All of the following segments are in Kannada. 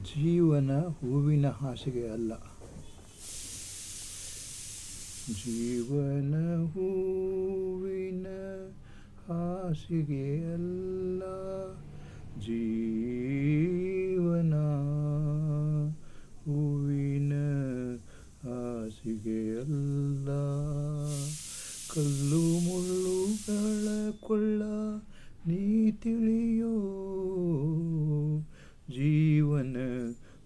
ಜೀವನ ಹೂವಿನ ಹಾಸಿಗೆ ಅಲ್ಲ. ಜೀವನ ಹೂವಿನ ಹಾಸಿಗೆ ಅಲ್ಲ. ಜೀವನ ಹೂವಿನ ಹಾಸಿಗೆ ಅಲ್ಲ. ಕಲ್ಲು ಮುಳ್ಳುಗಳ ಕೊಳ್ಳ ನೀ ತಿಳಿಯೋ. ಜೀವನ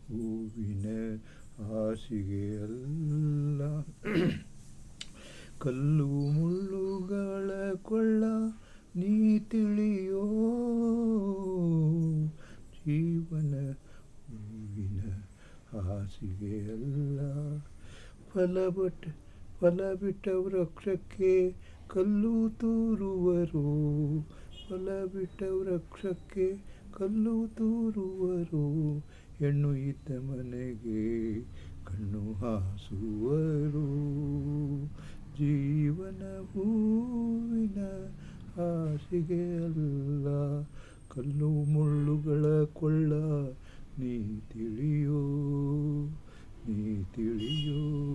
ಹೂವಿನ ಹಾಸಿಗೆ ಅಲ್ಲ. ಕಲ್ಲು ಮುಳ್ಳುಗಳ ಕೊಳ್ಳ ನೀ ತಿಳಿಯೋ. ಜೀವನ ಹೂವಿನ ಹಾಸಿಗೆ ಅಲ್ಲ. ಫಲ ಬಿಟ್ಟ ವೃಕ್ಷಕ್ಕೆ ಕಲ್ಲು ತೂರುವರು. ಫಲ ಬಿಟ್ಟ ವೃಕ್ಷಕ್ಕೆ ಕಲ್ಲು ತೂರುವರು. ಹೆಣ್ಣು ಇದ್ದ ಮನೆಗೆ ಕಣ್ಣು ಹಾಸುವರು. ಜೀವನ ಹೂವಿನ ಹಾಸಿಗೆ ಅಲ್ಲ. ಕಲ್ಲು ಮುಳ್ಳುಗಳ ಕೊಳ್ಳ ನೀ ತಿಳಿಯೋ. ನೀ ತಿಳಿಯೋ.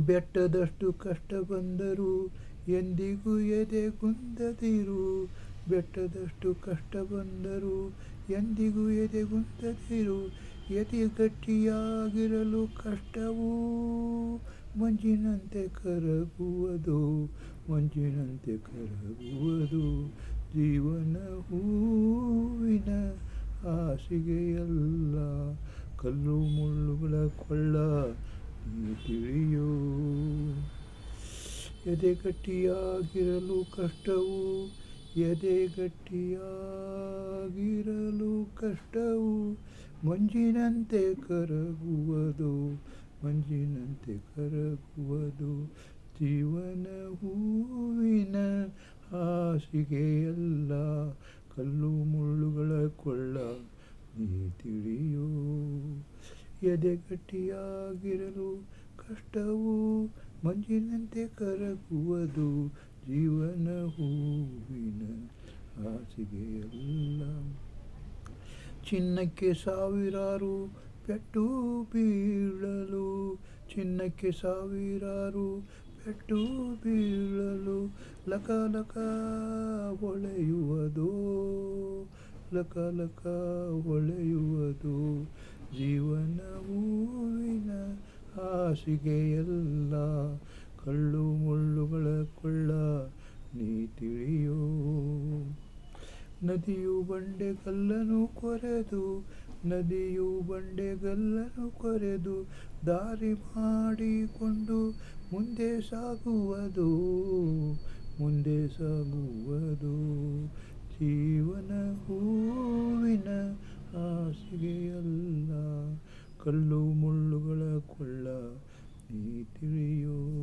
ಬೆಟ್ಟದಷ್ಟು ಕಷ್ಟ ಬಂದರೂ ಎಂದಿಗೂ ಎದೆಗುಂದದಿರು. ಬೆಟ್ಟದಷ್ಟು ಕಷ್ಟ ಬಂದರೂ ಎಂದಿಗೂ ಎದೆಗುಂದದಿರು. ಎದೆಗಟ್ಟಿಯಾಗಿರಲು ಕಷ್ಟವೂ ಮಂಜಿನಂತೆ ಕರಗುವುದು. ಮಂಜಿನಂತೆ ಕರಗುವುದು. ಜೀವನ ಹೂವಿನ ಹಾಸಿಗೆಯಲ್ಲ. ಕಲ್ಲು ಮುಳ್ಳುಗಳ ಕೊಳ್ಳ ನೀ ತಿಳಿಯೋ. ಎದೆಗಟ್ಟಿಯಾಗಿರಲು ಕಷ್ಟವು. ಎದೆಗಟ್ಟಿಯಾಗಿರಲು ಕಷ್ಟವು ಮಂಜಿನಂತೆ ಕರಗುವುದು. ಮಂಜಿನಂತೆ ಕರಗುವುದು. ಜೀವನ ಹೂವಿನ ಹಾಸಿಗೆಯಲ್ಲ. ಕಲ್ಲು ಮುಳ್ಳುಗಳ ಕೊಳ್ಳ ನೀ ತಿಳಿಯೋ. ಎದೆಗಟ್ಟಿಯಾಗಿರಲು ಕಷ್ಟವು ಮಂಜಿನಂತೆ ಕರಗುವುದು. ಜೀವನ ಹೂವಿನ ಹಾಸಿಗೆಯಲ್ಲ. ಚಿನ್ನಕ್ಕೆ ಸಾವಿರಾರು ಪೆಟ್ಟು ಬೀಳಲು. ಚಿನ್ನಕ್ಕೆ ಸಾವಿರಾರು ಪೆಟ್ಟು ಬೀಳಲು ಲಕ ಲಕ ಹೊಳೆಯುವುದು. ಲಕ ಲಕ ಹೊಳೆಯುವುದು. ಜೀವನ ಹೂವಿನ ಹಾಸಿಗೆಯಲ್ಲ. ಕಲ್ಲು ಮುಳ್ಳುಗಳ ಕೊಳ್ಳ ನೀ ತಿಳಿಯೋ. ನದಿಯು ಬಂಡೆಗಲ್ಲನ್ನು ಕೊರೆದು. ನದಿಯು ಬಂಡೆಗಲ್ಲನ್ನು ಕೊರೆದು ದಾರಿ ಮಾಡಿಕೊಂಡು ಮುಂದೆ ಸಾಗುವುದು. ಮುಂದೆ ಸಾಗುವುದು. ಜೀವನ ಹೂವಿನ ಹಾಸಿಗೆಯಲ್ಲ. ಕಲ್ಲು ಮುಳ್ಳುಗಳ ಕೊಳ್ಳ ನೀ ತಿಳಿಯೋ.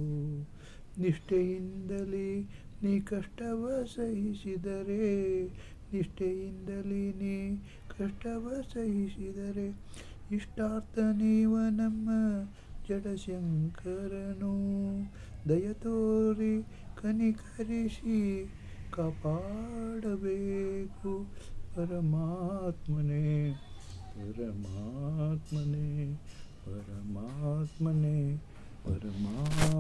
ನಿಷ್ಠೆಯಿಂದಲೇ ನೀ ಕಷ್ಟವ ಸಹಿಸಿದರೆ. ನಿಷ್ಠೆಯಿಂದಲೇ ನೀ ಕಷ್ಟವ ಸಹಿಸಿದರೆ ಇಷ್ಟಾರ್ಥ ನೀವ ನಮ್ಮ ಜಡಶಂಕರನು. ದಯ ತೋರಿ ಕನಿಕರಿಸಿ ಕಾಪಾಡಬೇಕು. ಪರಮಾತ್ಮನೇ ಪರಮಾತ್ಮನೇ ಪರಮಾತ್ಮನೇ ಪರಮಾತ್ಮನೇ.